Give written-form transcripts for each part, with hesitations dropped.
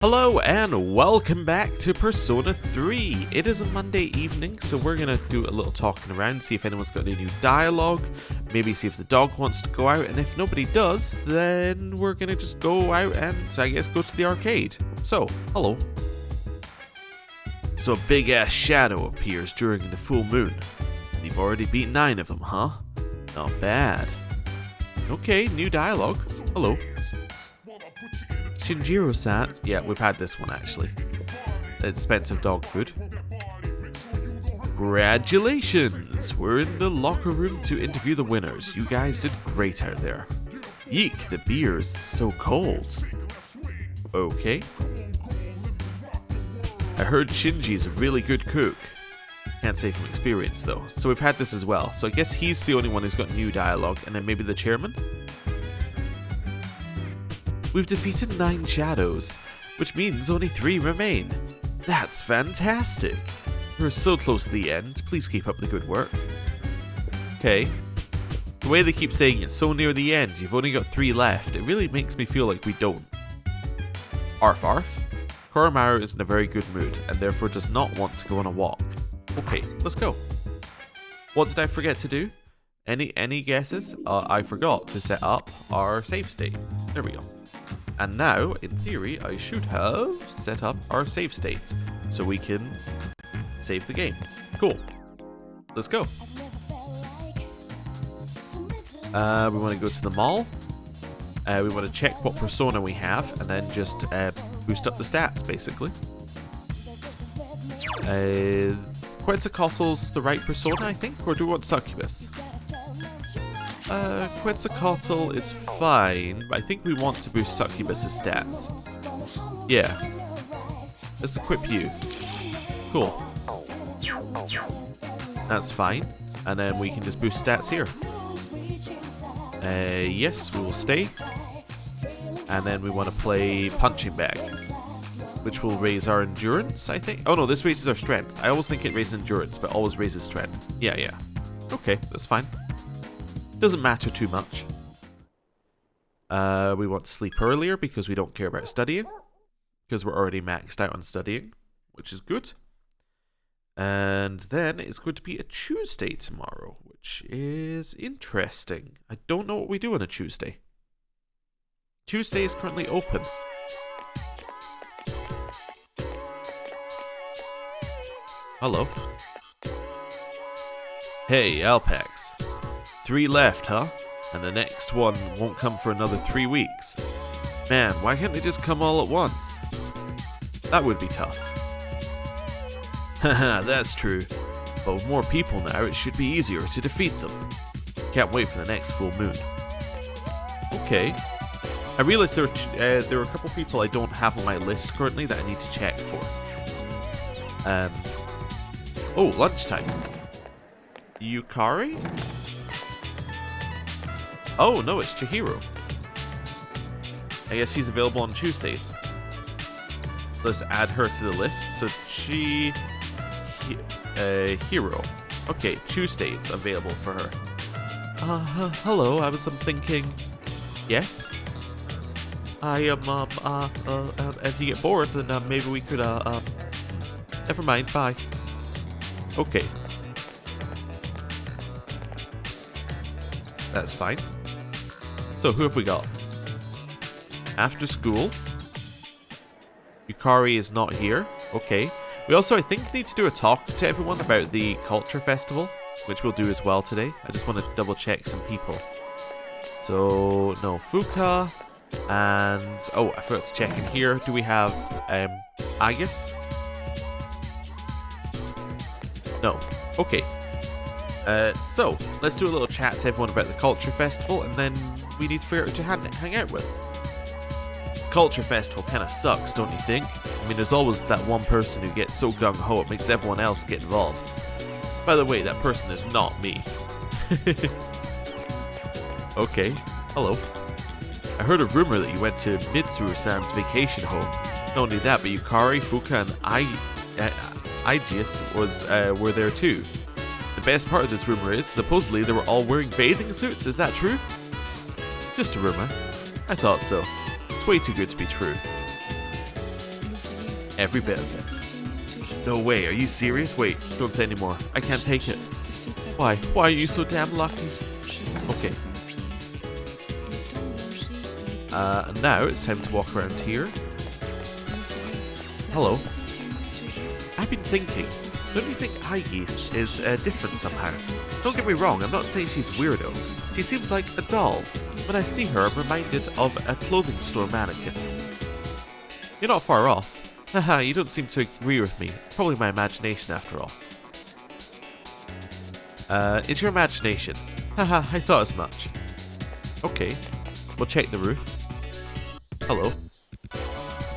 Hello and welcome back to Persona 3. It is a Monday evening, so we're going to do a little talking around, see if anyone's got any new dialogue, maybe see if the dog wants to go out, and if nobody does, then we're going to just go out and, I guess, go to the arcade. So, hello. So a big-ass shadow appears during the full moon. You've already beat 9 of them, huh? Not bad. Okay, new dialogue. Hello. Shinjiro-san. Yeah, we've had this one actually. Expensive dog food. Congratulations! We're in the locker room to interview the winners. You guys did great out there. Yeek, the beer is so cold. Okay. I heard Shinji's a really good cook. Can't say from experience though. So we've had this as well. So I guess he's the only one who's got new dialogue, and then maybe the chairman? We've defeated 9 shadows, which means only 3 remain. That's fantastic. We're so close to the end. Please keep up the good work. Okay. The way they keep saying it's so near the end, you've only got 3 left, it really makes me feel like we don't. Arf arf. Koromaru is in a very good mood, and therefore does not want to go on a walk. Okay, let's go. What did I forget to do? Any guesses? I forgot to set up our save state. There we go. And now, in theory, I should have set up our save state so we can save the game. Cool. Let's go. We want to go to the mall. We want to check what persona we have and then just boost up the stats, basically. Quetzalcoatl's the right persona, I think, or do we want Succubus? Quetzalcoatl is fine, but I think we want to boost Succubus's stats. Yeah. Let's equip you. Cool. That's fine. And then we can just boost stats here. Yes, we will stay. And then we want to play Punching Bag, which will raise our endurance, I think. Oh no, this raises our strength. I always think it raises endurance, but always raises strength. Yeah. Okay, that's fine. Doesn't matter too much. We want to sleep earlier because we don't care about studying. Because we're already maxed out on studying, which is good. And then it's going to be a Tuesday tomorrow, which is interesting. I don't know what we do on a Tuesday. Tuesday is currently open. Hello. Hey, Alpax. 3 left, huh? And the next one won't come for another 3 weeks. Man, why can't they just come all at once? That would be tough. Haha, that's true. But with more people now, it should be easier to defeat them. Can't wait for the next full moon. Okay. I realized there are a couple people I don't have on my list currently that I need to check for. Oh, lunchtime. Yukari? Oh, no, it's Chihiro. I guess she's available on Tuesdays. Let's add her to the list. So, Hero. Okay, Tuesdays available for her. Hello, I was thinking... Yes? I am, if you get bored, then maybe we could, never mind, bye. Okay. That's fine. So, who have we got? After school. Yukari is not here. Okay. We also, I think, need to do a talk to everyone about the culture festival, which we'll do as well today. I just want to double check some people. So, no, Fuka, and... Oh, I forgot to check in here. Do we have, Agus? No. Okay. So, let's do a little chat to everyone about the Culture Festival, and then we need to figure out who to hang out with. Culture Festival kind of sucks, don't you think? I mean, there's always that one person who gets so gung-ho it makes everyone else get involved. By the way, that person is not me. Okay, hello. I heard a rumor that you went to Mitsuru-san's vacation home. Not only that, but Yukari, Fuka, and Aegis were there too. The best part of this rumor is, supposedly they were all wearing bathing suits. Is that true? Just a rumor. I thought so. It's way too good to be true. Every bit of it. No way, are you serious? Wait, don't say anymore. I can't take it. Why? Why are you so damn lucky? Okay. Now it's time to walk around here. Hello. I've been thinking, don't you think S.E.E.S is different somehow? Don't get me wrong, I'm not saying she's weirdo. She seems like a doll. When I see her, I'm reminded of a clothing store mannequin. You're not far off. Haha, you don't seem to agree with me. Probably my imagination after all. It's your imagination. Haha, I thought as much. Okay, we'll check the roof. Hello.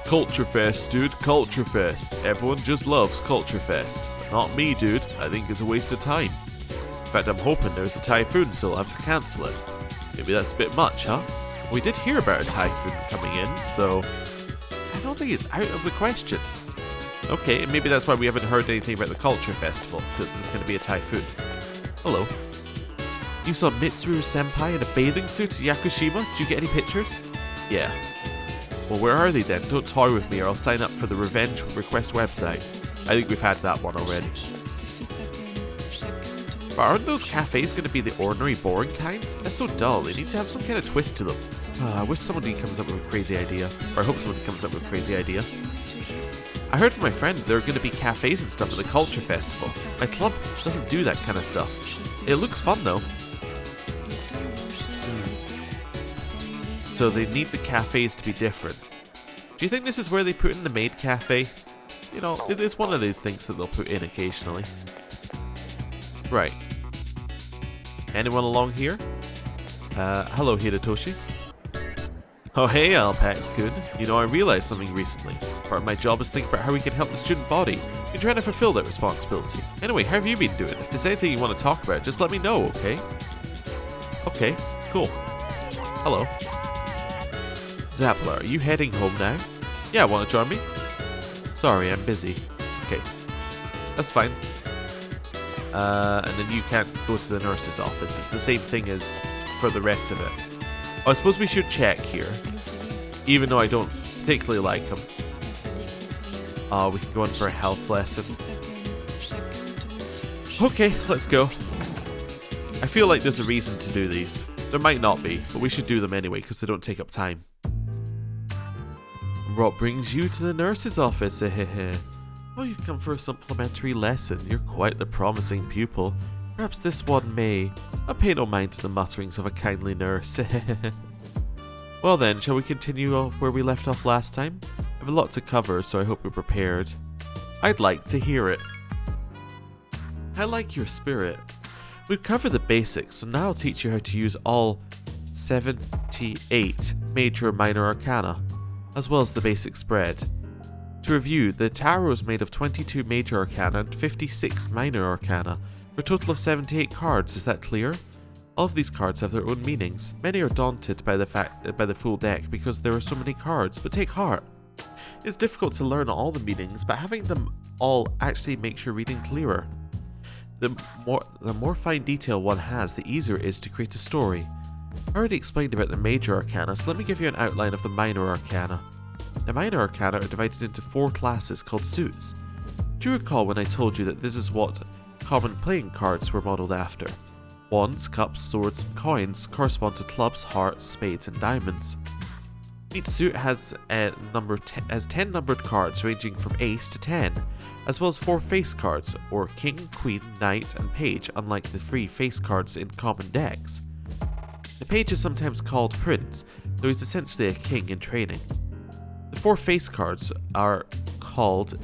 Culture Fest, dude. Culture Fest. Everyone just loves Culture Fest. Not me, dude. I think it's a waste of time. In fact, I'm hoping there's a typhoon, so I'll have to cancel it. Maybe that's a bit much, huh? We did hear about a typhoon coming in, so I don't think it's out of the question. Okay, and maybe that's why we haven't heard anything about the Culture Festival, because there's going to be a typhoon. Hello. You saw Mitsuru-senpai in a bathing suit at Yakushima? Did you get any pictures? Yeah. Well, where are they then? Don't toy with me or I'll sign up for the revenge request website. I think we've had that one already. But aren't those cafes going to be the ordinary, boring kind? They're so dull, they need to have some kind of twist to them. I wish somebody comes up with a crazy idea. Or I hope somebody comes up with a crazy idea. I heard from my friend there are going to be cafes and stuff at the Culture Festival. My club doesn't do that kind of stuff. It looks fun though. So they need the cafes to be different. Do you think this is where they put in the maid cafe? You know, it is one of those things that they'll put in occasionally. Right. Anyone along here? Hello Hidetoshi. Oh hey Alpax-kun. You know, I realized something recently. Part of my job is thinking about how we can help the student body. Been trying to fulfill that responsibility. Anyway, how have you been doing? If there's anything you want to talk about, just let me know, okay? Okay, cool. Hello. Zappler, are you heading home now? Yeah, want to join me? Sorry, I'm busy. Okay. That's fine. And then you can't go to the nurse's office. It's the same thing as for the rest of it. Oh, I suppose we should check here. Even though I don't particularly like them. Oh, we can go in for a health lesson. Okay, let's go. I feel like there's a reason to do these. There might not be, but we should do them anyway because they don't take up time. What brings you to the nurse's office? Oh, you come for a supplementary lesson. You're quite the promising pupil. Perhaps this one may. I pay no mind to the mutterings of a kindly nurse. Well then, shall we continue where we left off last time? I have a lot to cover, so I hope you're prepared. I'd like to hear it. I like your spirit. We've covered the basics, so now I'll teach you how to use all 78 major and minor arcana, as well as the basic spread. To review, the tarot is made of 22 major arcana and 56 minor arcana, for a total of 78 cards. Is that clear? All of these cards have their own meanings. Many are daunted by the full deck because there are so many cards, but take heart. It's difficult to learn all the meanings, but having them all actually makes your reading clearer. The more fine detail one has, the easier it is to create a story. I already explained about the major arcana, so let me give you an outline of the minor arcana. The minor arcana are divided into 4 classes called suits. Do you recall when I told you that this is what common playing cards were modelled after? Wands, cups, swords, and coins correspond to clubs, hearts, spades, and diamonds. Each suit has 10 numbered cards ranging from ace to 10, as well as 4 face cards, or king, queen, knight, and page, unlike the 3 face cards in common decks. The page is sometimes called prince, though he's essentially a king in training. The 4 face cards are called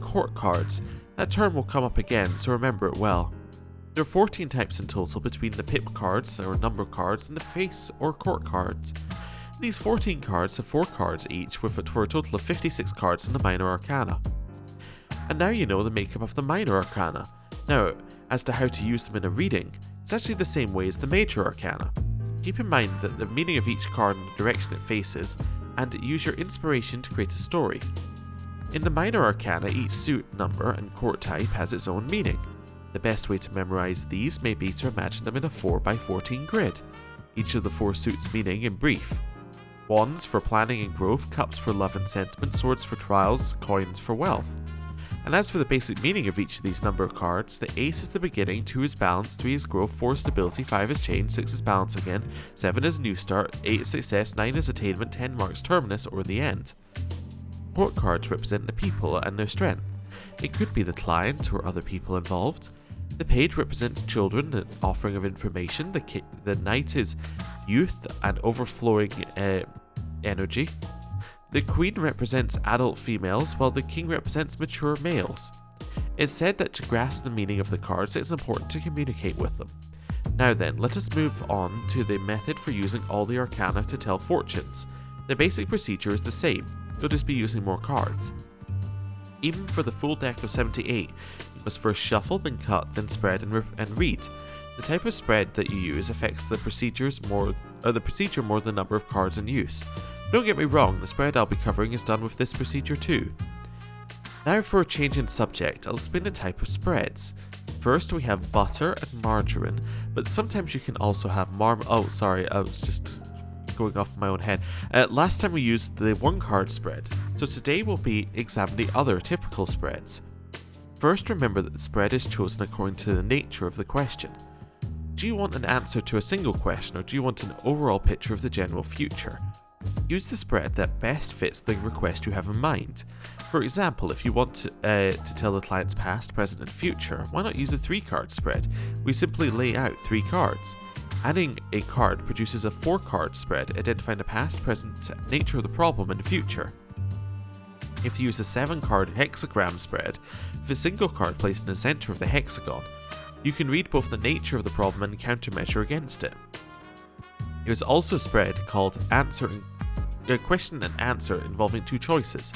court cards. That term will come up again, so remember it well. There are 14 types in total between the pip cards, or number cards, and the face or court cards. These 14 cards have 4 cards each, for a total of 56 cards in the minor arcana. And now you know the makeup of the minor arcana. Now, as to how to use them in a reading, it's actually the same way as the major arcana. Keep in mind that the meaning of each card and the direction it faces, and use your inspiration to create a story. In the minor arcana, each suit, number, and court type has its own meaning. The best way to memorize these may be to imagine them in a 4x14 grid, each of the 4 suits meaning in brief. Wands for planning and growth, cups for love and sentiment, swords for trials, coins for wealth. And as for the basic meaning of each of these number of cards, the ace is the beginning, 2 is balance, 3 is growth, 4 is stability, 5 is change, 6 is balance again, 7 is new start, 8 is success, 9 is attainment, 10 marks terminus or the end. Support cards represent the people and their strength. It could be the client or other people involved. The page represents children, the offering of information. The knight is youth and overflowing energy. The queen represents adult females, while the king represents mature males. It's said that to grasp the meaning of the cards, it's important to communicate with them. Now then, let us move on to the method for using all the arcana to tell fortunes. The basic procedure is the same, you'll just be using more cards. Even for the full deck of 78, you must first shuffle, then cut, then spread and read. The type of spread that you use affects the procedure more than the number of cards in use. Don't get me wrong, the spread I'll be covering is done with this procedure too. Now for a change in subject, I'll explain the type of spreads. First we have butter and margarine, but sometimes you can also have oh sorry, I was just going off in my own head. Last time we used the 1 card spread, so today we'll be examining the other typical spreads. First, remember that the spread is chosen according to the nature of the question. Do you want an answer to a single question, or do you want an overall picture of the general future? Use the spread that best fits the request you have in mind. For example, if you want to tell the client's past, present and future, why not use a 3-card spread? We simply lay out 3 cards. Adding a card produces a 4-card spread, identifying the past, present, nature of the problem, and future. If you use a 7-card hexagram spread, with a single card placed in the center of the hexagon, you can read both the nature of the problem and countermeasure against it. There's also a spread called question and answer involving 2 choices.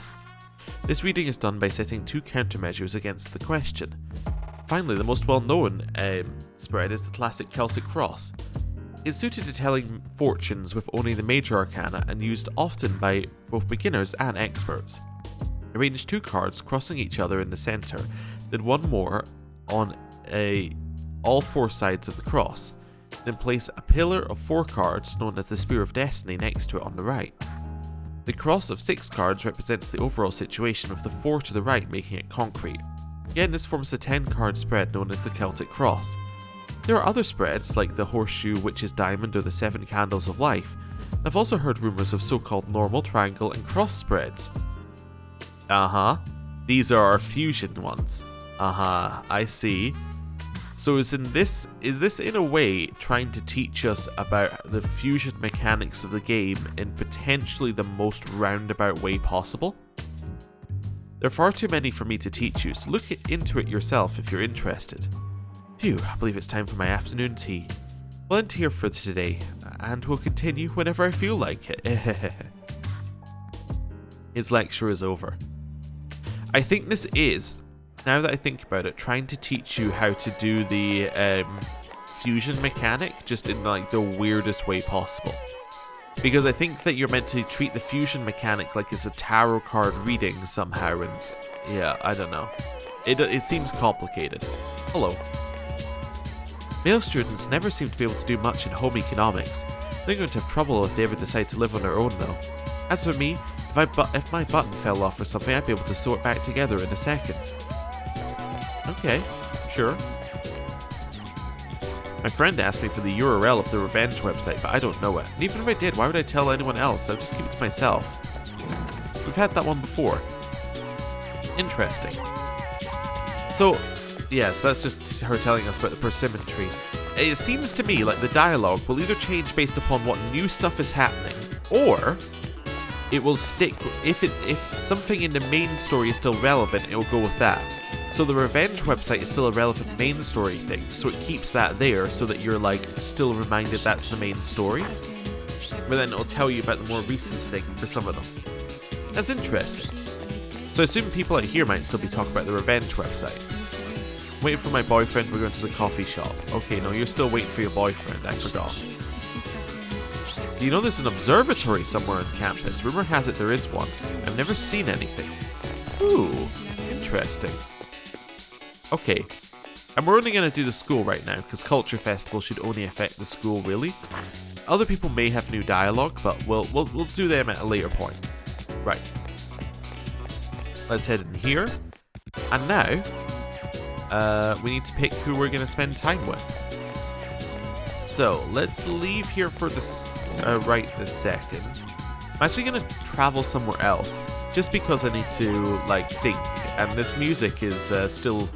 This reading is done by setting 2 countermeasures against the question. Finally, the most well-known spread is the classic Celtic cross. It's suited to telling fortunes with only the major arcana and used often by both beginners and experts. Arrange 2 cards crossing each other in the center, then 1 more on all 4 sides of the cross. Then place a pillar of 4 cards known as the Spear of Destiny next to it on the right. The cross of 6 cards represents the overall situation, with the 4 to the right making it concrete. Again, this forms the 10-card spread known as the Celtic cross. There are other spreads like the Horseshoe, Witch's Diamond, or the 7 Candles of Life. I've also heard rumours of so-called normal, triangle and cross spreads. These are our fusion ones. I see. So is this in a way trying to teach us about the fusion mechanics of the game in potentially the most roundabout way possible? There are far too many for me to teach you, so look into it yourself if you're interested. Phew, I believe it's time for my afternoon tea. We'll end here for today, and we'll continue whenever I feel like it. His lecture is over. I think this is, now that I think about it, trying to teach you how to do the fusion mechanic just in like the weirdest way possible. Because I think that you're meant to treat the fusion mechanic like it's a tarot card reading somehow, and yeah, I don't know. It seems complicated. Hello. Male students never seem to be able to do much in home economics. They're going to have trouble if they ever decide to live on their own though. As for me, if my button fell off or something, I'd be able to sew it back together in a second. Okay, sure. My friend asked me for the URL of the Revenge website, but I don't know it. And even if I did, why would I tell anyone else? I'll just keep it to myself. We've had that one before. Interesting. So, yes, that's just her telling us about the persimmon tree. It seems to me like the dialogue will either change based upon what new stuff is happening, or it will stick. If something in the main story is still relevant, it will go with that. So the Revenge website is still a relevant main story thing, so it keeps that there so that you're like still reminded that's the main story. But then it'll tell you about the more recent thing for some of them. That's interesting. So I assume people out here might still be talking about the Revenge website. Waiting for my boyfriend, we're going to the coffee shop. Okay, no, you're still waiting for your boyfriend, I forgot. Do you know there's an observatory somewhere on campus? Rumor has it there is one. I've never seen anything. Ooh, interesting. Okay, and we're only going to do the school right now, because Culture Festival should only affect the school, really. other people may have new dialogue, but we'll do them at a later point. Right. Let's head in here. And now, we need to pick who we're going to spend time with. So, let's leave here for this, right this second. I'm actually going to travel somewhere else, just because I need to, like, think. And this music is still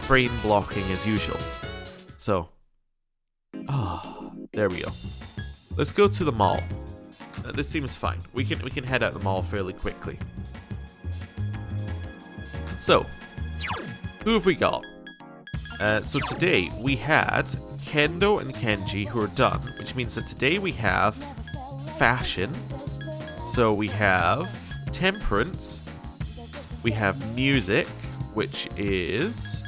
brain blocking as usual. So, there we go. Let's go to the mall. This seems fine. We can head out the mall fairly quickly. So, who have we got? So today we had Kendo and Kenji who are done, which means that today we have fashion. So we have temperance. We have music, which is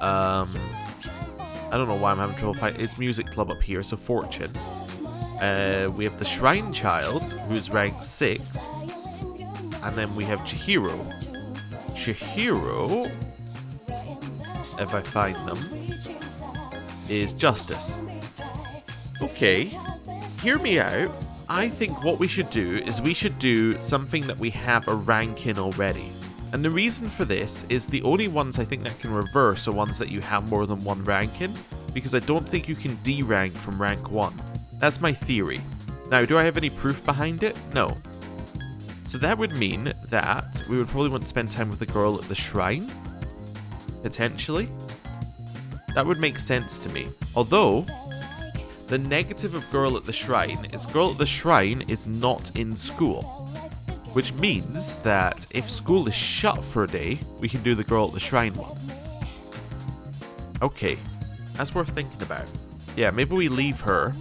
I don't know why I'm having trouble finding. It's music club up here, so fortune. We have the Shrine Child, who's rank 6. And then we have Chihiro. Chihiro, if I find them, is Justice. Okay, hear me out. I think what we should do is we should do something that we have a rank in already. And the reason for this is the only ones I think that can reverse are ones that you have more than one rank in, because I don't think you can D-rank from rank 1. That's my theory. Now, do I have any proof behind it? No. So that would mean that we would probably want to spend time with the girl at the shrine, potentially. That would make sense to me. Although, the negative of girl at the shrine is not in school. Which means that if school is shut for a day, we can do the girl at the shrine one. Okay, that's worth thinking about. Yeah, maybe we leave her.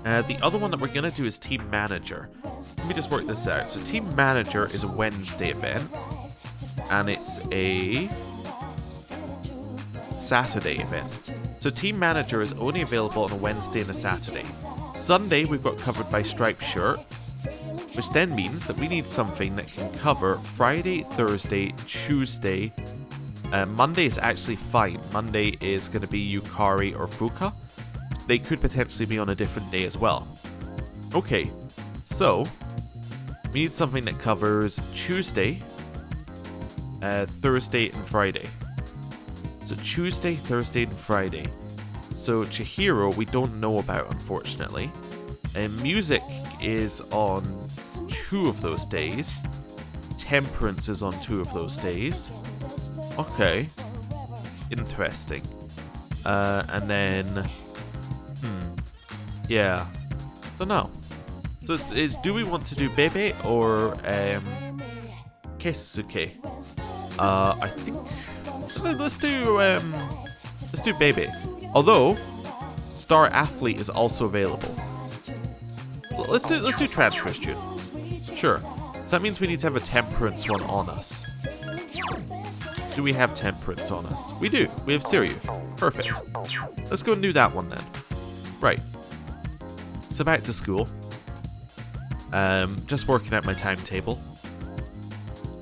The other one that we're going to do is Team Manager. Let me just work this out. So Team Manager is a Wednesday event. And it's a Saturday event. So Team Manager is only available on a Wednesday and a Saturday. Sunday we've got covered by Striped Shirt. Which then means that we need something that can cover Friday, Thursday, Tuesday. Monday is actually fine. Monday is going to be Yukari or Fuka. They could potentially be on a different day as well. Okay, so we need something that covers Tuesday, Thursday, and Friday. So Tuesday, Thursday, and Friday. So Chihiro we don't know about, unfortunately. Music is on 2 of those days. Temperance is on 2 of those days. Okay. Interesting. And then... yeah. Don't know. So is do we want to do Bebe or Keisuke? I think... Let's do Bebe. Although, Star Athlete is also available. Let's do transfer student. Sure. So that means we need to have a temperance one on us. Do we have temperance on us? We do. We have Siryu. Perfect. Let's go and do that one then. Right. So back to school. Just working out my timetable.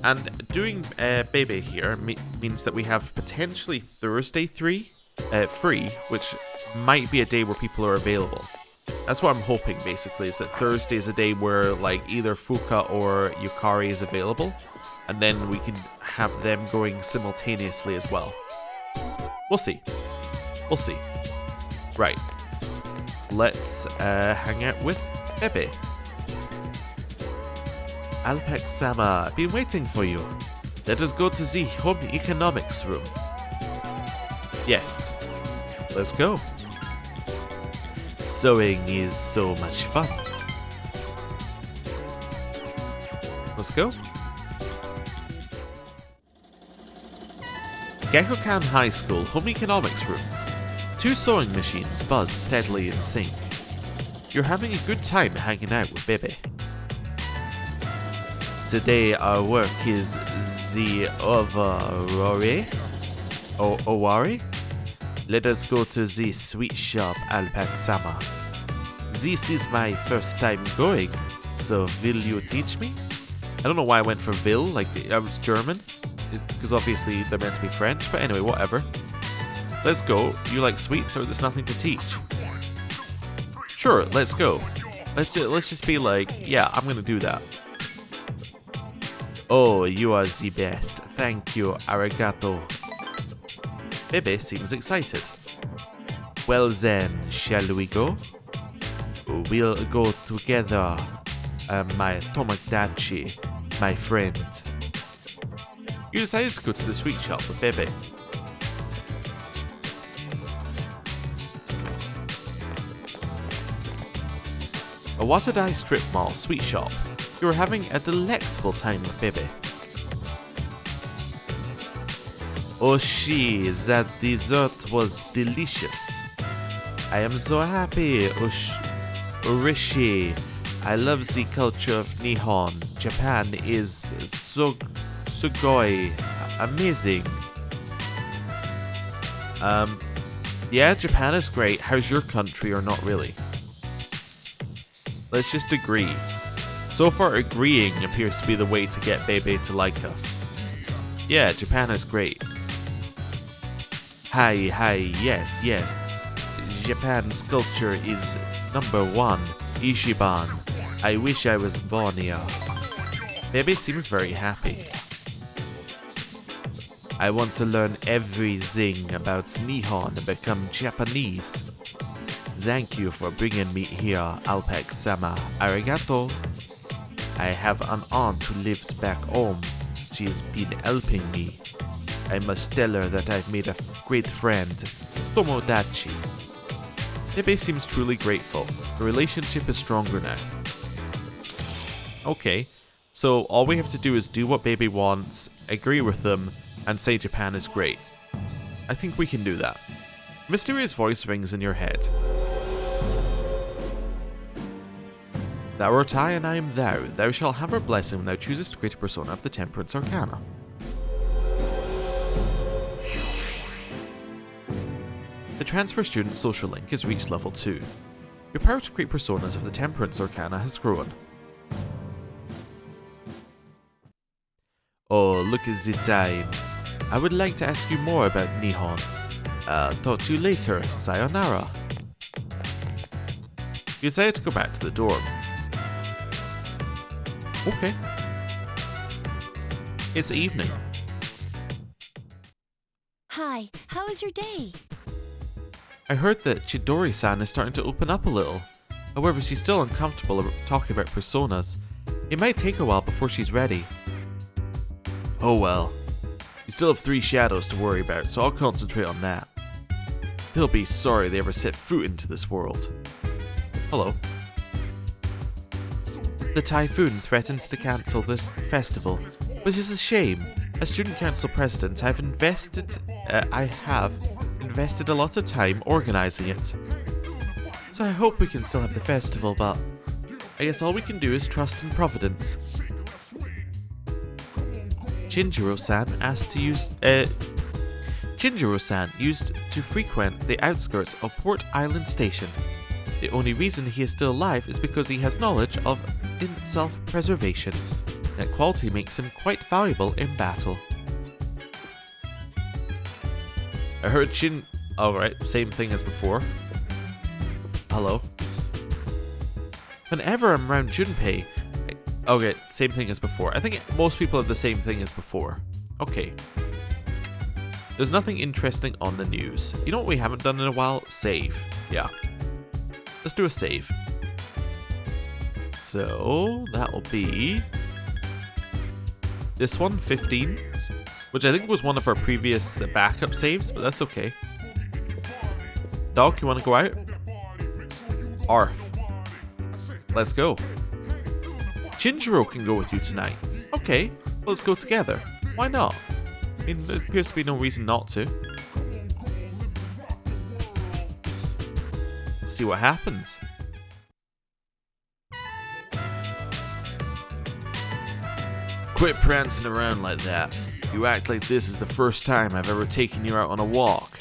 And doing Bebe here means that we have potentially Thursday free, which might be a day where people are available. That's what I'm hoping, basically, is that Thursday is a day where, like, either Fuka or Yukari is available, and then we can have them going simultaneously as well. We'll see. We'll see. Right. Let's hang out with Bebe. Alpax-sama, I've been waiting for you. Let us go to the home economics room. Yes. Let's go. Sewing is so much fun. Let's go. Gekkokan High School Home Economics Room. 2 sewing machines buzz steadily in sync. You're having a good time hanging out with Bebe. Today our work is the Owari? Let us go to the sweet shop, Alpax-sama. This is my first time going, so will you teach me? I don't know why I went for will, like I was German, because obviously they're meant to be French, but anyway, whatever. Let's go. You like sweets or there's nothing to teach? Sure, let's go. Let's just be like, yeah, I'm gonna do that. Oh, you are the best. Thank you, arigato. Bebe seems excited. Well then, shall we go? We'll go together, my Tomodachi, my friend. You decided to go to the sweet shop with Bebe. A Watadai strip mall sweet shop. You were having a delectable time with Bebe. Oh she, that dessert was delicious. I am so happy, Orishi. I love the culture of Nihon. Japan is so sugoi. Amazing. Yeah, Japan is great. How's your country or not really? Let's just agree. So far, agreeing appears to be the way to get Bebe to like us. Yeah, Japan is great. Hi, yes. Japan's culture is #1. Ichiban. I wish I was born here. Bebe seems very happy. I want to learn everything about Nihon and become Japanese. Thank you for bringing me here, Alpax-sama. Arigato. I have an aunt who lives back home. She's been helping me. I must tell her that I've made a great friend, Tomodachi. Bebe seems truly grateful. The relationship is stronger now. Okay, so all we have to do is do what Bebe wants, agree with them, and say Japan is great. I think we can do that. A mysterious voice rings in your head. Thou art I, and I am thou. Thou shalt have our blessing when thou choosest to create a persona of the Temperance Arcana. The transfer student social link has reached level 2. Your power to create personas of the Temperance Arcana has grown. Oh, look at the time. I would like to ask you more about Nihon. Talk to you later. Sayonara. You decided to go back to the dorm. Okay. It's evening. Hi, how was your day? I heard that Chidori-san is starting to open up a little. However, she's still uncomfortable talking about personas. It might take a while before she's ready. Oh well. We still have 3 shadows to worry about, so I'll concentrate on that. They'll be sorry they ever set foot into this world. Hello. The typhoon threatens to cancel this festival, which is a shame. As student council president, I have invested a lot of time organizing it. So I hope we can still have the festival, but I guess all we can do is trust in Providence. Shinjiro-san used to frequent the outskirts of Port Island Station. The only reason he is still alive is because he has knowledge of self-preservation. That quality makes him quite valuable in battle. I heard Alright, same thing as before. Hello. Whenever I'm around Junpei... Okay, same thing as before. I think most people have the same thing as before. Okay. There's nothing interesting on the news. You know what we haven't done in a while? Save. Yeah. Let's do a save. So, that will be... this one, 15. Which I think was one of our previous backup saves, but that's okay. Dog, you want to go out? Arf. Let's go. Shinjiro can go with you tonight. Okay, let's go together. Why not? I mean, there appears to be no reason not to. Let's see what happens. Quit prancing around like that. You act like this is the first time I've ever taken you out on a walk.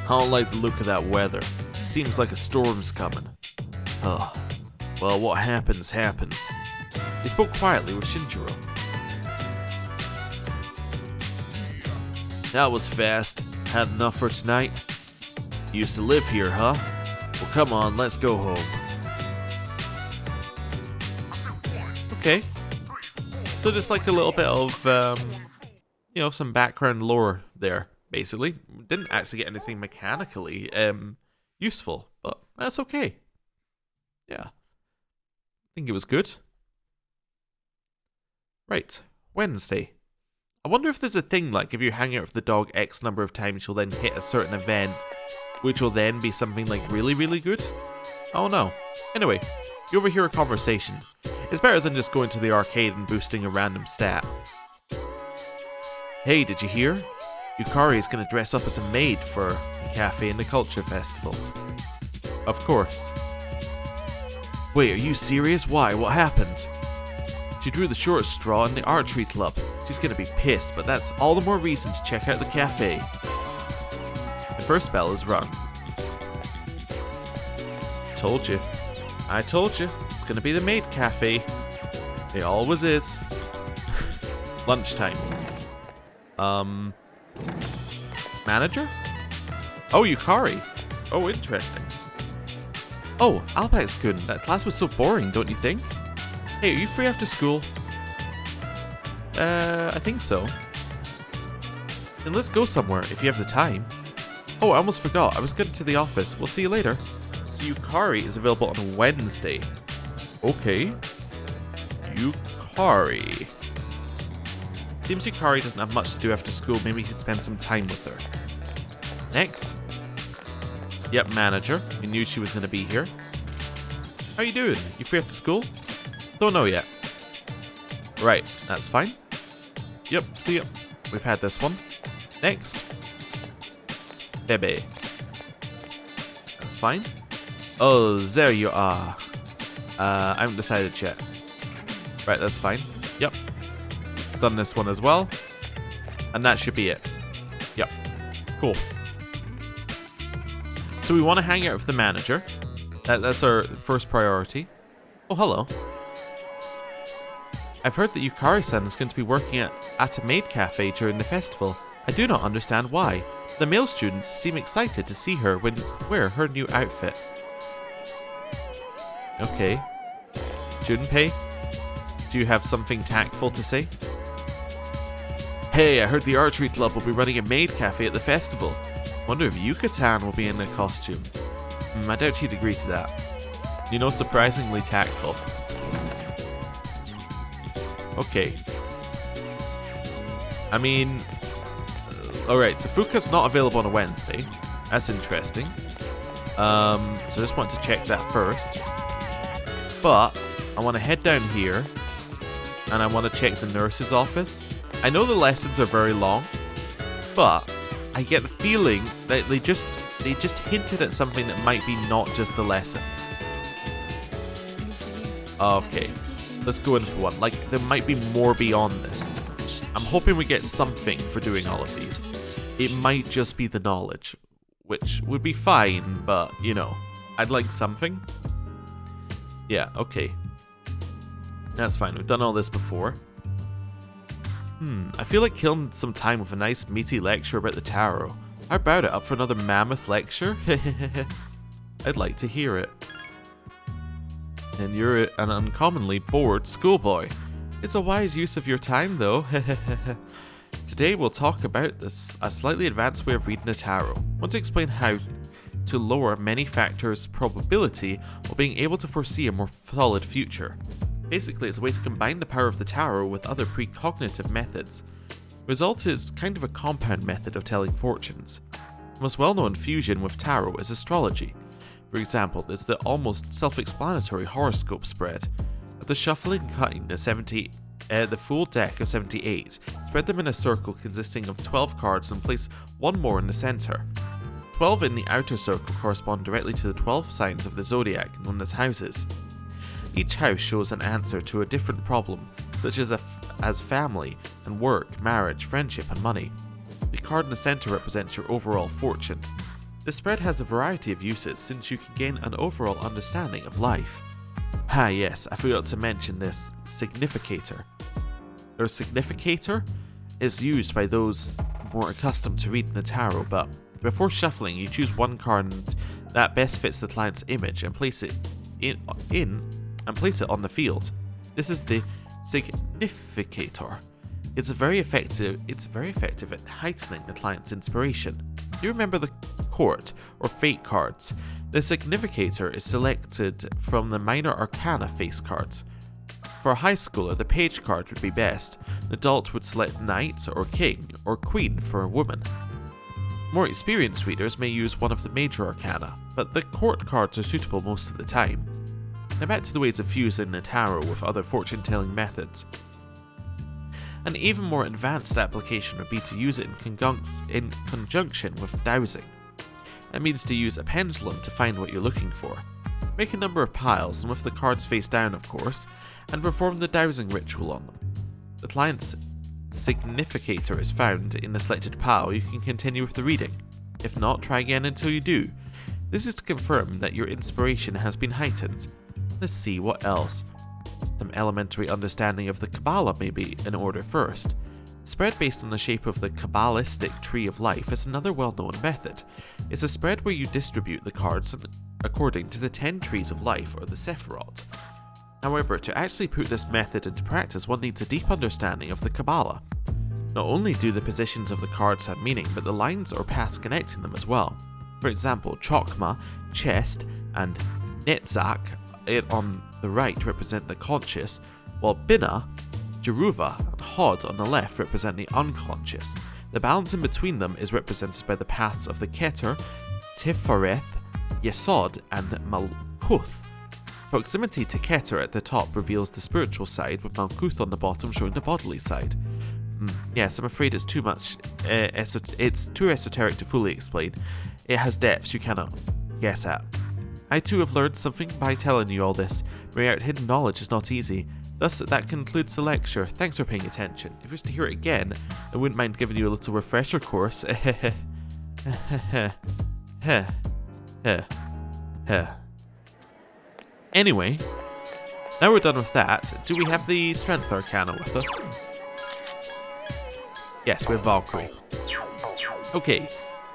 I don't like the look of that weather. Seems like a storm's coming. Ugh. Well, what happens, happens. He spoke quietly with Shinjiro. That was fast. Had enough for tonight? You used to live here, huh? Well, come on, let's go home. Okay. So just like a little bit of, you know, some background lore there, basically. Didn't actually get anything mechanically useful, but that's okay. Yeah. I think it was good. Right. Wednesday. I wonder if there's a thing like if you hang out with the dog X number of times, you'll then hit a certain event, which will then be something like really, really good? Oh no. Anyway, you overhear a conversation. It's better than just going to the arcade and boosting a random stat. Hey, did you hear? Yukari is going to dress up as a maid for the cafe and the culture festival. Of course. Wait, are you serious? Why? What happened? She drew the short straw in the archery club. She's going to be pissed, but that's all the more reason to check out the cafe. The first bell is rung. Told you. I told you. It's going to be the maid cafe. It always is. Lunchtime. Manager? Oh, Yukari. Oh, interesting. Oh, Alpax-kun, that class was so boring, don't you think? Hey, are you free after school? I think so. Then let's go somewhere if you have the time. Oh, I almost forgot. I was getting to the office. We'll see you later. So Yukari is available on Wednesday. Okay. Yukari. Seems Yukari doesn't have much to do after school. Maybe you could spend some time with her. Next. Yep, manager. We knew she was going to be here. How you doing? You free after school? Don't know yet. Right, that's fine. Yep, see ya. We've had this one. Next. Bebe. That's fine. Oh, there you are. I haven't decided yet. Right, that's fine. Yep. Done this one as well. And that should be it. Yep. Cool. So we want to hang out with the manager. That's our first priority. Oh, hello. I've heard that Yukari-san is going to be working at a maid cafe during the festival. I do not understand why. The male students seem excited to see her wear her new outfit. Okay. Junpei, do you have something tactful to say? Hey, I heard the archery club will be running a maid cafe at the festival. Wonder if Yuka-tan will be in a costume. I doubt he'd agree to that. You know, surprisingly tactful. Okay. I mean... Alright, so Fuka's not available on a Wednesday. That's interesting. So I just want to check that first. But, I want to head down here. And I want to check the nurse's office. I know the lessons are very long. But, I get the feeling that they just hinted at something that might be not just the lessons. Okay. Let's go in for one. Like, there might be more beyond this. I'm hoping we get something for doing all of these. It might just be the knowledge, which would be fine, but, you know, I'd like something. Yeah, okay. That's fine. We've done all this before. I feel like killing some time with a nice meaty lecture about the tarot. How about it? Up for another mammoth lecture? I'd like to hear it. And you're an uncommonly bored schoolboy. It's a wise use of your time, though. Today we'll talk about a slightly advanced way of reading the tarot. I want to explain how to lower many factors' probability while being able to foresee a more solid future. Basically, it's a way to combine the power of the tarot with other precognitive methods. The result is kind of a compound method of telling fortunes. The most well-known fusion with tarot is astrology. For example, there's the almost self-explanatory horoscope spread. After shuffling and cutting the full deck of 78, spread them in a circle consisting of 12 cards and place one more in the center. 12 in the outer circle correspond directly to the 12 signs of the zodiac, known as houses. Each house shows an answer to a different problem, such as family and work, marriage, friendship, and money. The card in the center represents your overall fortune. This spread has a variety of uses, since you can gain an overall understanding of life. Ah yes, I forgot to mention this significator. Their significator is used by those more accustomed to reading the tarot, but before shuffling, you choose one card that best fits the client's image and place it on the field. This is the significator. It's very effective at heightening the client's inspiration. Do you remember the court or fate cards? The significator is selected from the minor arcana face cards. For a high schooler, the page card would be best. The adult would select knight or king or queen for a woman. More experienced readers may use one of the major arcana, but the court cards are suitable most of the time. Now back to the ways of fusing the tarot with other fortune-telling methods. An even more advanced application would be to use it in conjunction with dowsing. That means to use a pendulum to find what you're looking for. Make a number of piles, and with the cards face down of course, and perform the dowsing ritual on them. The client's significator is found in the selected pile, you can continue with the reading. If not, try again until you do. This is to confirm that your inspiration has been heightened. Let's see what else. Some elementary understanding of the Kabbalah may be in order first. Spread based on the shape of the Kabbalistic tree of life is another well-known method. It's a spread where you distribute the cards according to the 10 trees of life, or the Sephirot. However, to actually put this method into practice, one needs a deep understanding of the Kabbalah. Not only do the positions of the cards have meaning, but the lines or paths connecting them as well. For example, Chokmah, chest, and Netzach on the right represent the conscious, while Binah, Jeruva, and Hod on the left represent the unconscious. The balance in between them is represented by the paths of the Keter, Tifareth, Yesod, and Malkuth. Proximity to Keter at the top reveals the spiritual side, with Malkuth on the bottom showing the bodily side. Yes, I'm afraid it's too much. It's too esoteric to fully explain. It has depths you cannot guess at. I too have learned something by telling you all this. Bringing out hidden knowledge is not easy. Thus, that concludes the lecture. Thanks for paying attention. If you wish to hear it again, I wouldn't mind giving you a little refresher course. Anyway, now we're done with that. Do we have the Strength Arcana with us? Yes, we have Valkyrie. Okay,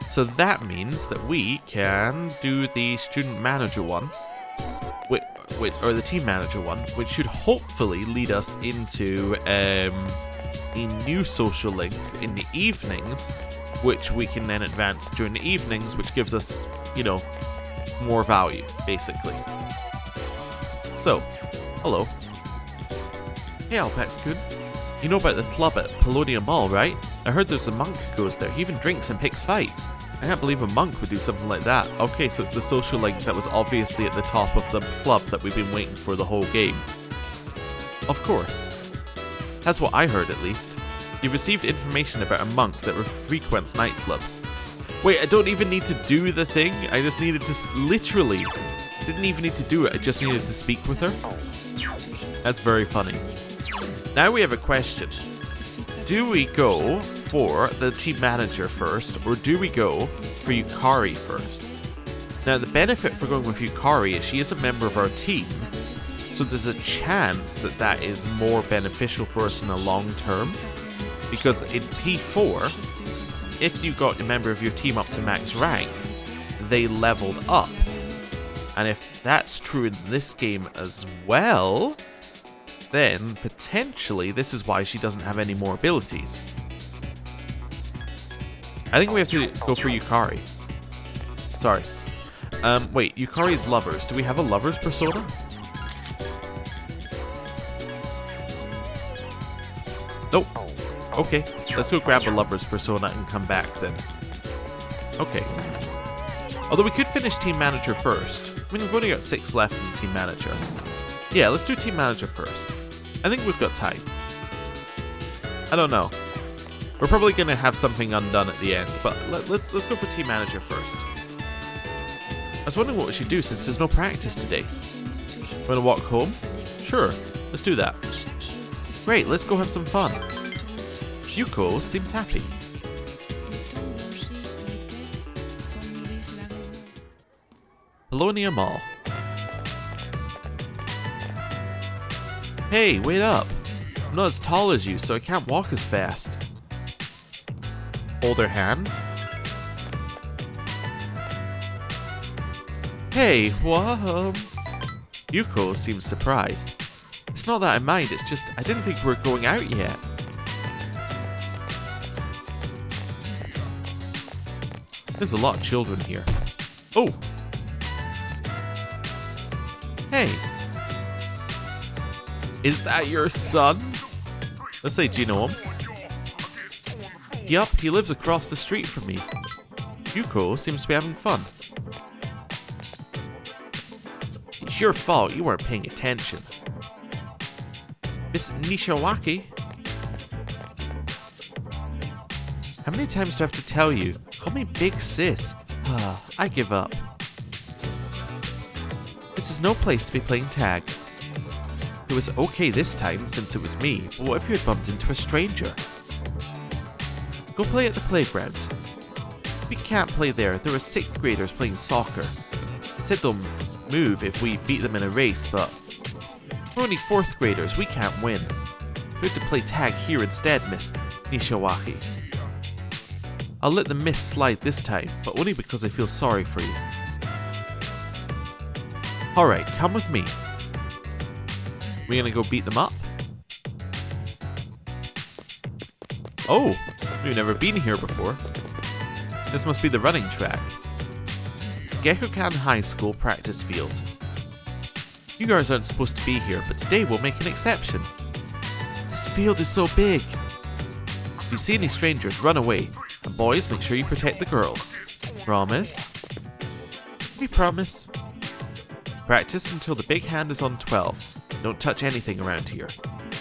so that means that we can do the Student Manager one, or the Team Manager one, which should hopefully lead us into a new social link in the evenings, which we can then advance during the evenings, which gives us, more value, basically. So, hello. Hey, Alpax-kun. You know about the club at Polonium Mall, right? I heard there's a monk who goes there. He even drinks and picks fights. I can't believe a monk would do something like that. Okay, so it's the social link that was obviously at the top of the club that we've been waiting for the whole game. Of course. That's what I heard, at least. You received information about a monk that frequents nightclubs. Wait, I don't even need to do the thing? I just needed to literally... Didn't even need to do it, I just needed to speak with her? That's very funny. Now we have a question. Do we go for the team manager first, or do we go for Yukari first? Now the benefit for going with Yukari is she is a member of our team, so there's a chance that that is more beneficial for us in the long term. Because in P4, if you got a member of your team up to max rank, they leveled up. And if that's true in this game as well, then potentially this is why she doesn't have any more abilities. I think we have to go for Yukari. Sorry. Wait, Yukari's lovers. Do we have a lover's persona? Nope. Okay, let's go grab a lover's persona and come back then. Okay. Although we could finish Team Manager first. I mean, we've only got 6 left in Team Manager. Yeah, let's do Team Manager first. I think we've got time. I don't know. We're probably going to have something undone at the end, but let's go for Team Manager first. I was wondering what we should do since there's no practice today. Want to walk home? Sure, let's do that. Great, let's go have some fun. Yuko seems happy. Polonium Mall. Hey, wait up. I'm not as tall as you, so I can't walk as fast. hold her hand. Hey, what? Yuko seems surprised. It's not that I mind, it's just I didn't think we were going out yet. There's a lot of children here. Oh! Hey! Is that your son? Let's say, do you know him? Yup, he lives across the street from me. Yuko seems to be having fun. It's your fault, you weren't paying attention. Miss Nishawaki? How many times do I have to tell you? Call me Big Sis. I give up. This is no place to be playing tag. It was okay this time since it was me, but what if you had bumped into a stranger? Go play at the playground. We can't play there, there are 6th graders playing soccer. They said they'll move if we beat them in a race, but we're only 4th graders, we can't win. We have to play tag here instead, Miss Nishawaki. I'll let the miss slide this time, but only because I feel sorry for you. Alright, come with me. We gonna go beat them up? Oh, we've never been here before. This must be the running track. Gekkokan High School practice field. You guys aren't supposed to be here, but today we'll make an exception. This field is so big. If you see any strangers, run away. And boys, make sure you protect the girls. Promise? We promise. Practice until the big hand is on 12. Don't touch anything around here.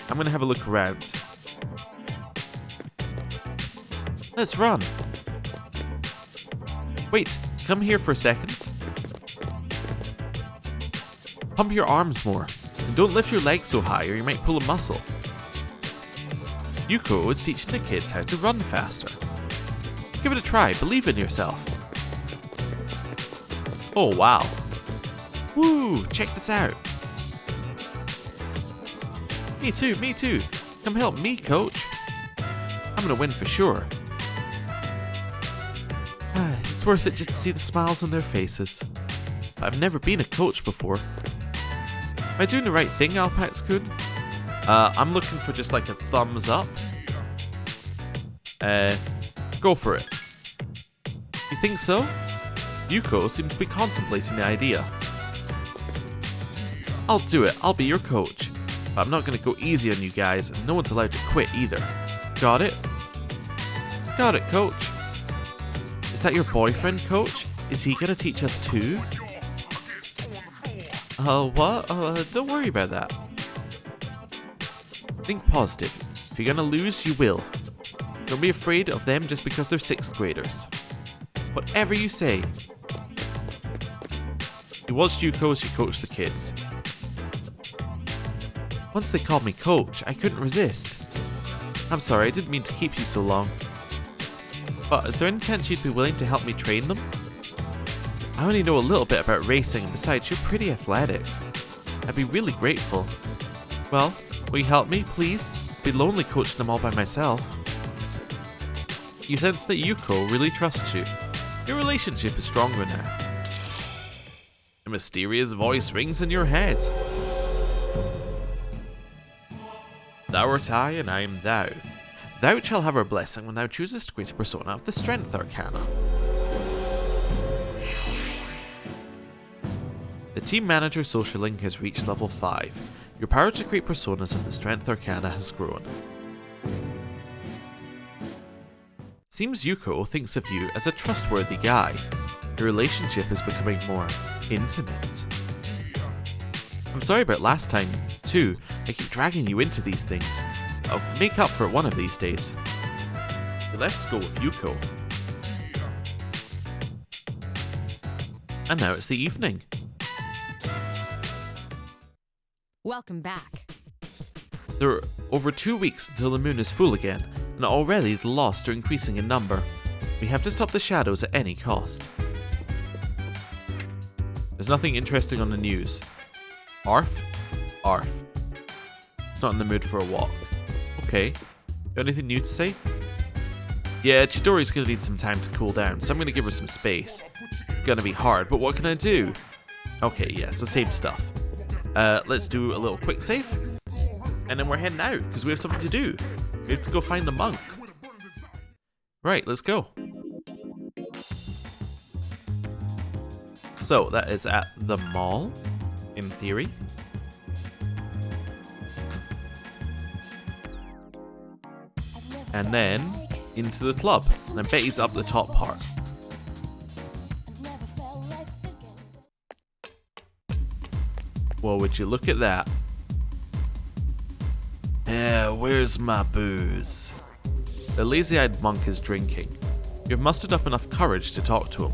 I'm gonna have a look around. Let's run. Wait, come here for a second. Pump your arms more. And don't lift your legs so high or you might pull a muscle. Yuko is teaching the kids how to run faster. Give it a try, believe in yourself. Oh wow. Woo, check this out. Me too. Come help me, coach. I'm gonna win for sure. It's worth it just to see the smiles on their faces. But I've never been a coach before. Am I doing the right thing, Alpax-kun? I'm looking for just like a thumbs up. Go for it. You think so? Yuko seems to be contemplating the idea. I'll do it, I'll be your coach. But I'm not going to go easy on you guys, and no one's allowed to quit either. Got it? Got it, coach. Is that your boyfriend, coach? Is he going to teach us too? What? Don't worry about that. Think positive. If you're going to lose, you will. Don't be afraid of them just because they're 6th graders. Whatever you say. You watched Yuko as she coached the kids. Once they called me coach, I couldn't resist. I'm sorry, I didn't mean to keep you so long. But is there any chance you'd be willing to help me train them? I only know a little bit about racing, and besides, you're pretty athletic. I'd be really grateful. Well, will you help me, please? I'd be lonely coaching them all by myself. You sense that Yuko really trusts you. Your relationship is stronger now. A mysterious voice rings in your head. Thou art I, and I am thou. Thou shalt have our blessing when thou choosest to create a persona of the Strength Arcana. The Team Manager social link has reached level 5. Your power to create personas of the Strength Arcana has grown. Seems Yuko thinks of you as a trustworthy guy. Your relationship is becoming more intimate. I'm sorry about last time, too. I keep dragging you into these things. I'll make up for it one of these days. Let's go with Yuko. And now it's the evening. Welcome back. There are over 2 weeks until the moon is full again, and already the lost are increasing in number. We have to stop the shadows at any cost. There's nothing interesting on the news. Arf? Arf. It's not in the mood for a walk. Okay. Got anything new to say? Yeah, Chidori's gonna need some time to cool down, so I'm gonna give her some space. It's gonna be hard, but what can I do? Okay, yeah, so same stuff. Let's do a little quick save. And then we're heading out, because we have something to do. We have to go find the monk. Right, let's go. So, that is at the mall, in theory. And then into the club. And I bet he's up the top part. Well, would you look at that? Where's my booze? The lazy-eyed monk is drinking. You've mustered up enough courage to talk to him.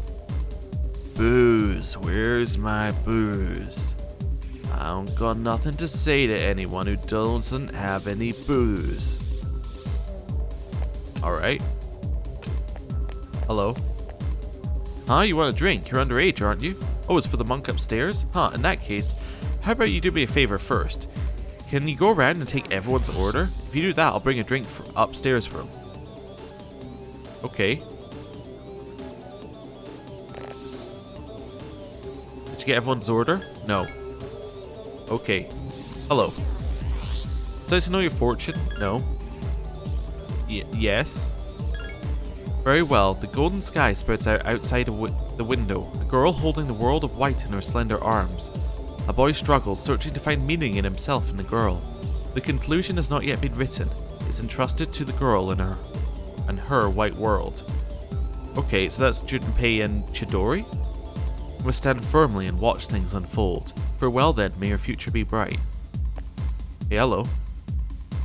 Booze, where's my booze? I don't got nothing to say to anyone who doesn't have any booze. Alright. Hello? Huh, you want a drink? You're underage, aren't you? Oh, it's for the monk upstairs? Huh, in that case, how about you do me a favor first? Can you go around and take everyone's order? If you do that, I'll bring a drink upstairs for him. Okay. Did you get everyone's order? No. Okay. Hello. Would I to know your fortune? No. Yes. Very well. The golden sky spreads out outside of the window. A girl holding the world of white in her slender arms. A boy struggles, searching to find meaning in himself and the girl. The conclusion has not yet been written. It's entrusted to the girl and her white world. Okay, so that's Junpei and Chidori? We must stand firmly and watch things unfold. Farewell then, may your future be bright. Hey, hello.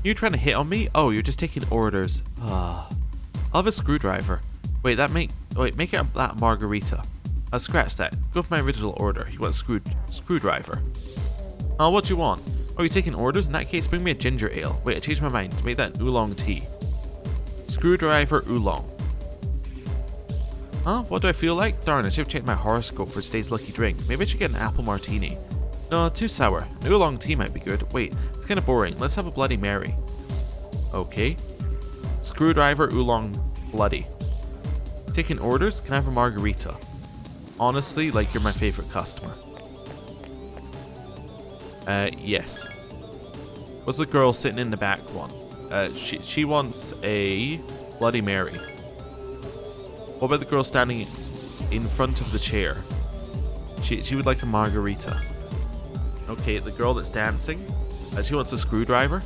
You trying to hit on me? Oh, you're just taking orders. I'll have a screwdriver. Wait, make it that margarita. I'll scratch that. Go for my original order. You want a screwdriver. Oh, what do you want? Oh, you're taking orders? In that case, bring me a ginger ale. Wait, I changed my mind. Make that oolong tea. Screwdriver oolong. Huh? What do I feel like? Darn, I should have checked my horoscope for today's lucky drink. Maybe I should get an apple martini. No, too sour. An oolong tea might be good. Wait, it's kind of boring. Let's have a Bloody Mary. Okay. Screwdriver oolong bloody. Taking orders? Can I have a margarita? Honestly, like you're my favorite customer. Yes. What's the girl sitting in the back one? She wants a Bloody Mary. What about the girl standing in front of the chair? She would like a margarita. Okay, the girl that's dancing, she wants a screwdriver.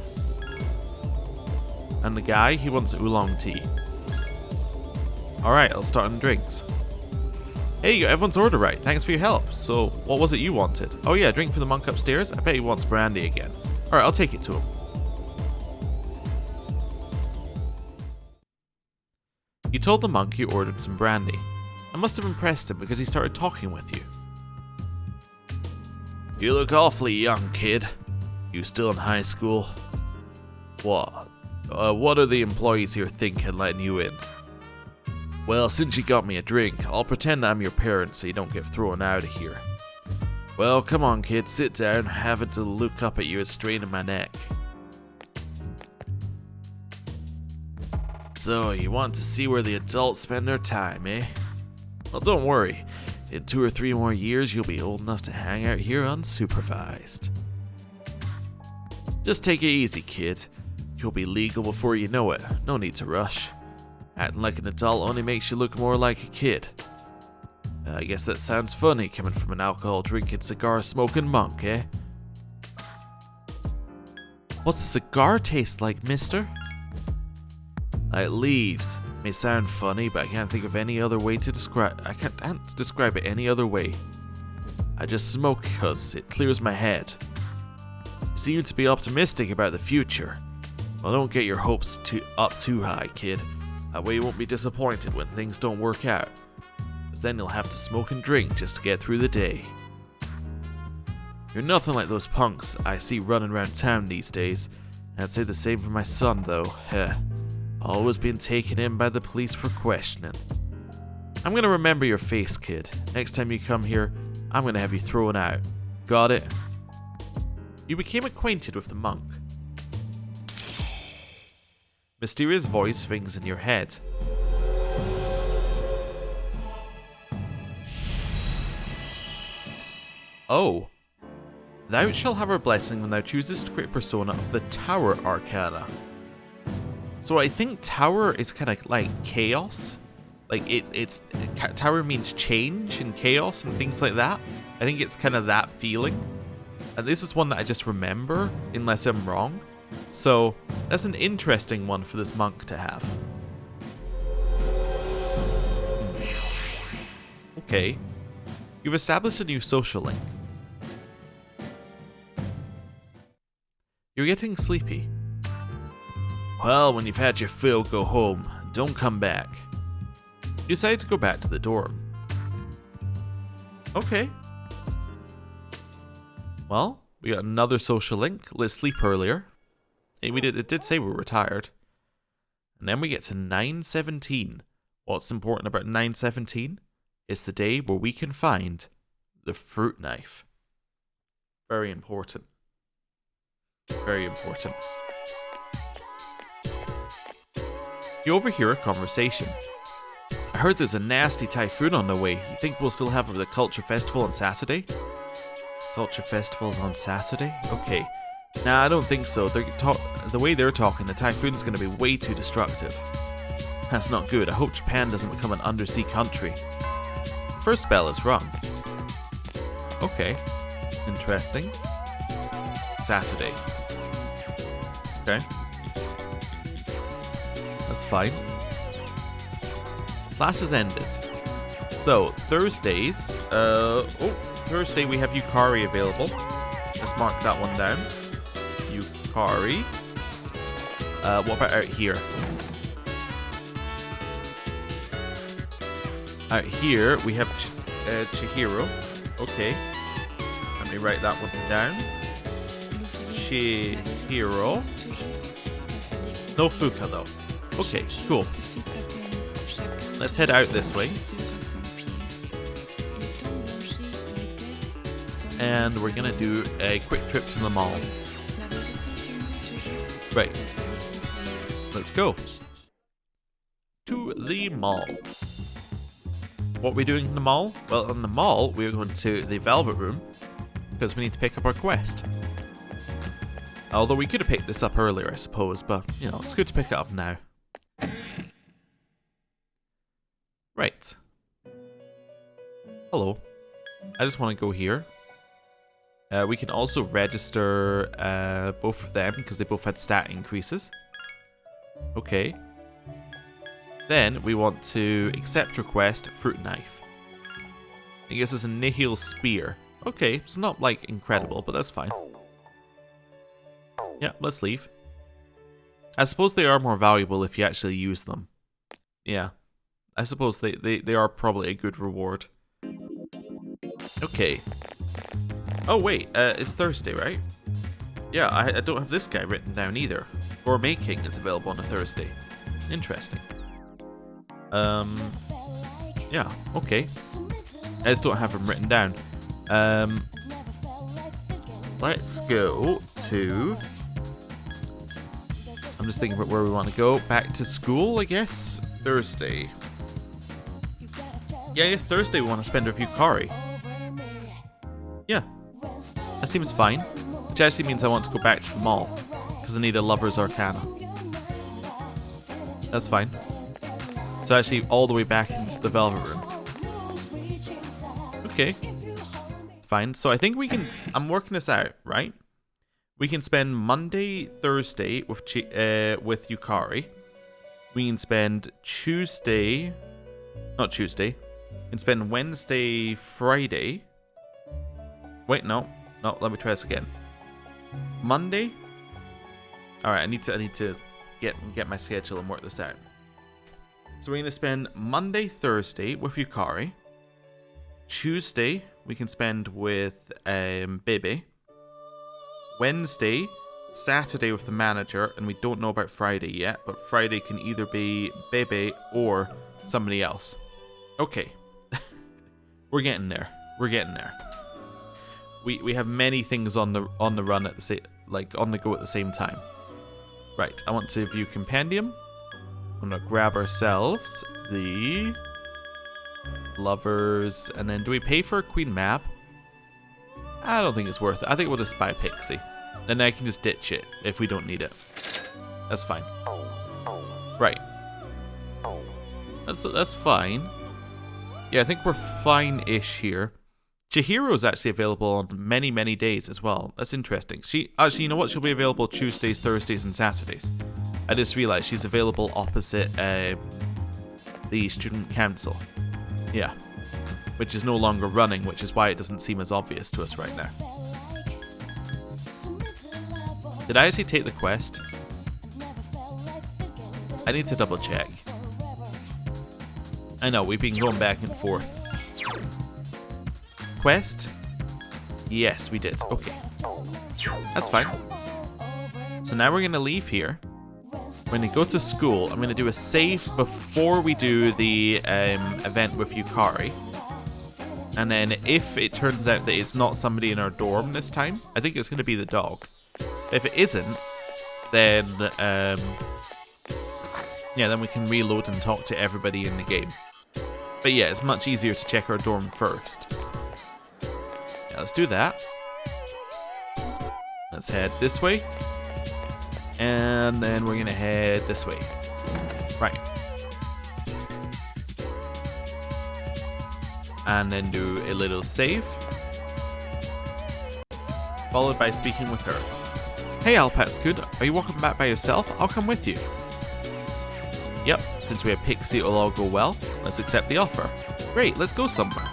And the guy, he wants oolong tea. Alright, I'll start on the drinks. Hey, you got everyone's order right. Thanks for your help. So, what was it you wanted? Oh yeah, a drink for the monk upstairs? I bet he wants brandy again. Alright, I'll take it to him. You told the monk you ordered some brandy. I must have impressed him because he started talking with you. You look awfully young, kid. You still in high school? What? What are the employees here thinking letting you in? Well, since you got me a drink, I'll pretend I'm your parent so you don't get thrown out of here. Well, come on, kid, sit down. Having to look up at you is straining my neck. So, you want to see where the adults spend their time, eh? Well, don't worry. In 2 or 3 more years, you'll be old enough to hang out here unsupervised. Just take it easy, kid. You'll be legal before you know it. No need to rush. Acting like an adult only makes you look more like a kid. I guess that sounds funny coming from an alcohol-drinking, cigar-smoking monk, eh? What's a cigar taste like, mister? Like leaves. May sound funny, but I can't think of any other way to describe. I can't describe it any other way. I just smoke because it clears my head. You seem to be optimistic about the future. Well, don't get your hopes up too high, kid. That way you won't be disappointed when things don't work out. Because then you'll have to smoke and drink just to get through the day. You're nothing like those punks I see running around town these days. I'd say the same for my son, though. Heh. Always being taken in by the police for questioning. I'm gonna remember your face, kid. Next time you come here, I'm gonna have you thrown out. Got it? You became acquainted with the monk. Mysterious voice rings in your head. Oh. Thou shalt have her blessing when thou chooses to create a persona of the Tower Arcana. So I think Tower is kind of like chaos. Like Tower means change and chaos and things like that. I think it's kind of that feeling. And this is one that I just remember, unless I'm wrong. So that's an interesting one for this monk to have. Okay. You've established a new social link. You're getting sleepy. Well, when you've had your fill, go home. Don't come back. You decide to go back to the dorm. Okay. Well, we got another social link. Let's sleep earlier. Hey, it did say we were tired. And then we get to 9:17. What's important about 9:17? It's the day where we can find the fruit knife. Very important. Very important. You overhear a conversation. I heard there's a nasty typhoon on the way. You think we'll still have the culture festival on Saturday? Culture festival's on Saturday? Okay. Nah, I don't think so. The way they're talking, the typhoon's going to be way too destructive. That's not good. I hope Japan doesn't become an undersea country. The first spell is wrong. Okay. Interesting. Saturday. Okay. That's fine. Class has ended. So, Thursdays. Thursday we have Yukari available. Let's mark that one down. Yukari. What about out here? Out here we have Chihiro. Okay. Let me write that one down. Chihiro. No Fuka though. Okay, cool. Let's head out this way. And we're gonna do a quick trip to the mall. Right. Let's go. To the mall. What are we doing in the mall? Well, in the mall, we're going to the Velvet Room because we need to pick up our quest. Although we could have picked this up earlier, I suppose, but, you know, it's good to pick it up now. Right. Hello. I just want to go here. We can also register both of them because they both had stat increases. Okay. Then we want to accept request fruit knife. I guess it's a nihil spear. Okay, it's not like incredible, but that's fine. Yeah, let's leave. I suppose they are more valuable if you actually use them. Yeah. I suppose they are probably a good reward. Okay. Oh wait, it's Thursday, right? Yeah, I don't have this guy written down either. Gourmet King is available on a Thursday. Interesting. Yeah, okay. I just don't have him written down. Let's go to... I'm just thinking about where we want to go. Back to school, I guess? Thursday. Yeah, I guess Thursday we want to spend with Yukari. Yeah. That seems fine. Which actually means I want to go back to the mall. Because I need a Lover's Arcana. That's fine. So actually all the way back into the Velvet Room. Okay. Fine. So I think we can... I'm working this out, right? We can spend Monday, Thursday with Yukari. We can spend Tuesday... Not Tuesday. We can spend Wednesday, Friday. Wait, no. No, let me try this again. Monday? Alright, I need to get my schedule and work this out. So we're going to spend Monday, Thursday with Yukari. Tuesday, we can spend with Bebe. Wednesday, Saturday with the manager, and we don't know about Friday yet, but Friday can either be Bebe or somebody else. Okay. We're getting there. We're getting there. We have many things on the run at the on the go at the same time. Right, I want to view compendium. I'm gonna grab ourselves the lovers, and then do we pay for a queen map? I don't think it's worth it. I think we'll just buy a pixie. And then I can just ditch it if we don't need it. That's fine. Right. That's fine. Yeah, I think we're fine-ish here. Chihiro's actually available on many, many days as well. That's interesting. Actually, you know what? She'll be available Tuesdays, Thursdays, and Saturdays. I just realized she's available opposite the student council. Yeah. Which is no longer running, which is why it doesn't seem as obvious to us right now. Did I actually take the quest? I need to double check. I know, we've been going back and forth. Quest? Yes, we did. Okay. That's fine. So now we're going to leave here. We're going to go to school. I'm going to do a save before we do the event with Yukari. And then if it turns out that it's not somebody in our dorm this time, I think it's going to be the dog. If it isn't, then yeah, then we can reload and talk to everybody in the game. But yeah, it's much easier to check our dorm first. Yeah, let's do that. Let's head this way. And then we're going to head this way. Right. And then do a little save. Followed by speaking with her. Hey AlpaxLP, are you walking back by yourself? I'll come with you. Yep, since we have Pixie, it'll all go well. Let's accept the offer. Great, let's go somewhere.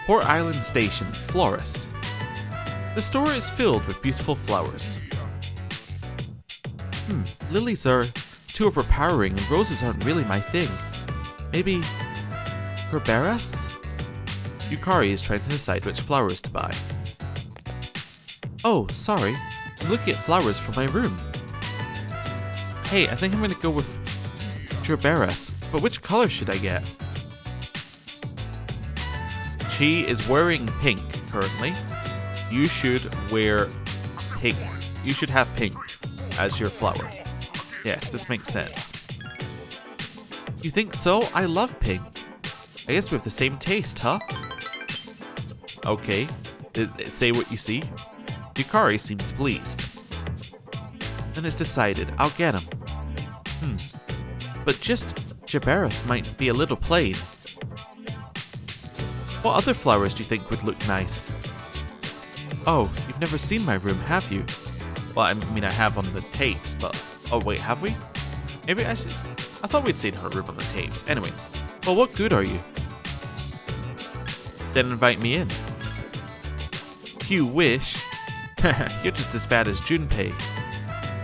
Port Island Station, Florist. The store is filled with beautiful flowers. Lilies are too overpowering and roses aren't really my thing. Maybe Tartarus? Yukari is trying to decide which flowers to buy. Oh, sorry. I'm looking at flowers for my room. Hey, I think I'm going to go with Tartarus, but which color should I get? She is wearing pink currently. You should wear pink. You should have pink as your flower. Yes, this makes sense. You think so? I love pink. I guess we have the same taste, huh? Okay. Say what you see. Yukari seems pleased. Then it's decided. I'll get him. But just Tartarus might be a little plain. What other flowers do you think would look nice? Oh, you've never seen my room, have you? Well, I mean, I have on the tapes, but... Oh, wait, have we? Maybe I thought we'd seen her room on the tapes. Anyway, well, what good are you? Then invite me in. You wish. You're just as bad as Junpei.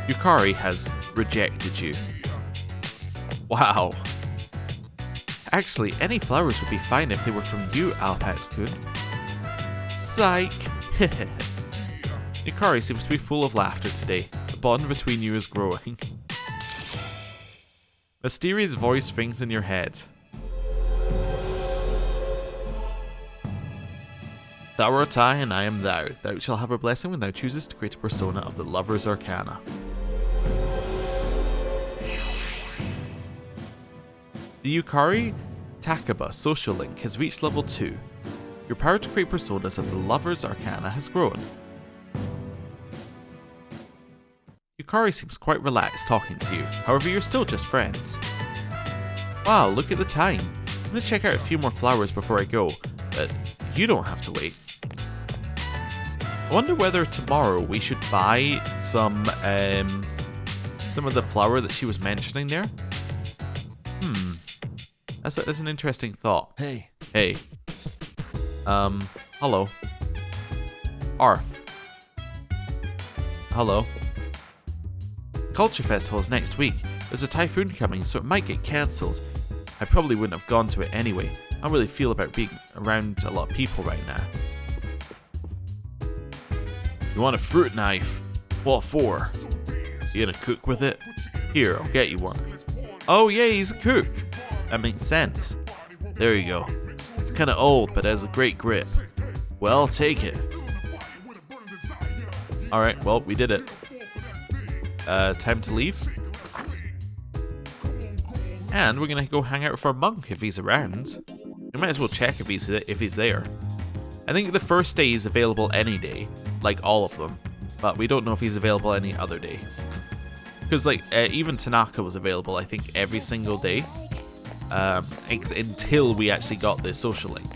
Yukari has rejected you. Wow. Actually, any flowers would be fine if they were from you, AlpaxLP. Psych. Yukari seems to be full of laughter today. The bond between you is growing. Mysterious voice rings in your head. Thou art I, and I am thou. Thou shalt have a blessing when thou choosest to create a persona of the Lover's Arcana. The Yukari Takaba social link has reached level 2. Your power to create personas of the Lover's Arcana has grown. Yukari seems quite relaxed talking to you, however you're still just friends. Wow, look at the time. I'm gonna check out a few more flowers before I go, but you don't have to wait. I wonder whether tomorrow we should buy some of the flower that she was mentioning there. That's an interesting thought. Hey. Hello. Arf. Hello. Culture Festival is next week. There's a typhoon coming, so it might get cancelled. I probably wouldn't have gone to it anyway. I don't really feel about being around a lot of people right now. You want a fruit knife? What for? You gonna cook with it? Here, I'll get you one. Oh yeah, he's a cook. That makes sense. There you go. It's kinda old, but has a great grip. Well, take it. Alright, well, we did it. Time to leave? And we're going to go hang out with our monk if he's around. We might as well check if he's there. I think the first day is available any day, like all of them. But we don't know if he's available any other day. Because like even Tanaka was available, I think, every single day. Until we actually got the social link.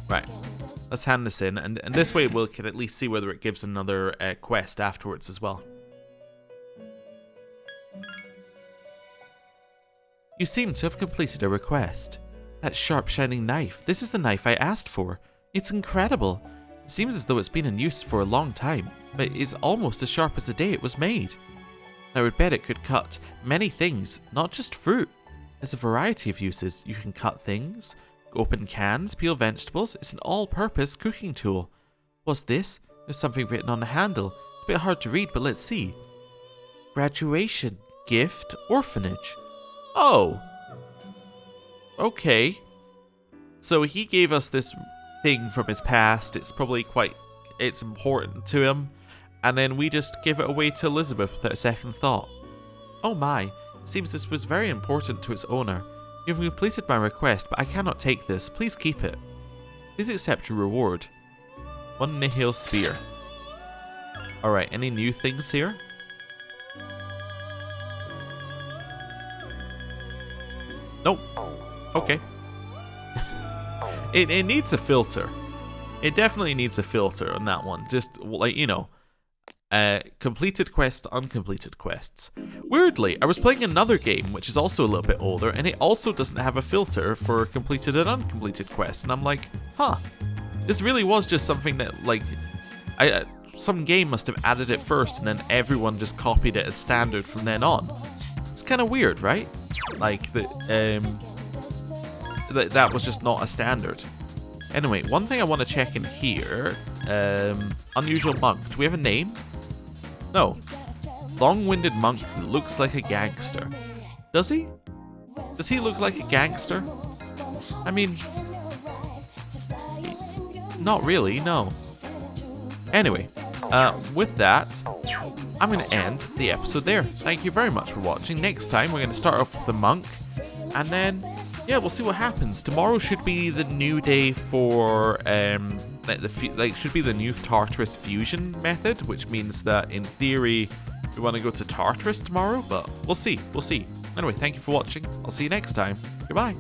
Right. Let's hand this in, and this way we can at least see whether it gives another quest afterwards as well. You seem to have completed a request. That sharp shining knife. This is the knife I asked for. It's incredible. It seems as though it's been in use for a long time, but it's almost as sharp as the day it was made. I would bet it could cut many things, not just fruit. There's a variety of uses. You can cut things, open cans, peel vegetables. It's an all-purpose cooking tool. What's this? There's something written on the handle. It's a bit hard to read, but let's see. Graduation, gift, orphanage. Oh. Okay. So he gave us this thing from his past. It's probably it's important to him. And then we just give it away to Elizabeth without a second thought. Oh my. It seems this was very important to its owner. You have completed my request, but I cannot take this. Please keep it. Please accept your reward. 1 nihil spear. Alright, any new things here? Nope. Okay. It needs a filter. It definitely needs a filter on that one. Just, like, you know, completed quests, uncompleted quests. Weirdly, I was playing another game, which is also a little bit older, and it also doesn't have a filter for completed and uncompleted quests. And I'm like, huh, this really was just something that, like, some game must have added it first, and then everyone just copied it as standard from then on. It's kind of weird, right? Like, that was just not a standard. Anyway, one thing I want to check in here, unusual monk. Do we have a name? No. Long-winded monk who looks like a gangster. Does he? Does he look like a gangster? I mean, not really, no. Anyway, with that, I'm going to end the episode there. Thank you very much for watching. Next time, we're going to start off with the monk, and then, yeah, we'll see what happens. Tomorrow should be the new day for, should be the new Tartarus fusion method, which means that, in theory, we want to go to Tartarus tomorrow, but we'll see. Anyway, thank you for watching. I'll see you next time. Goodbye.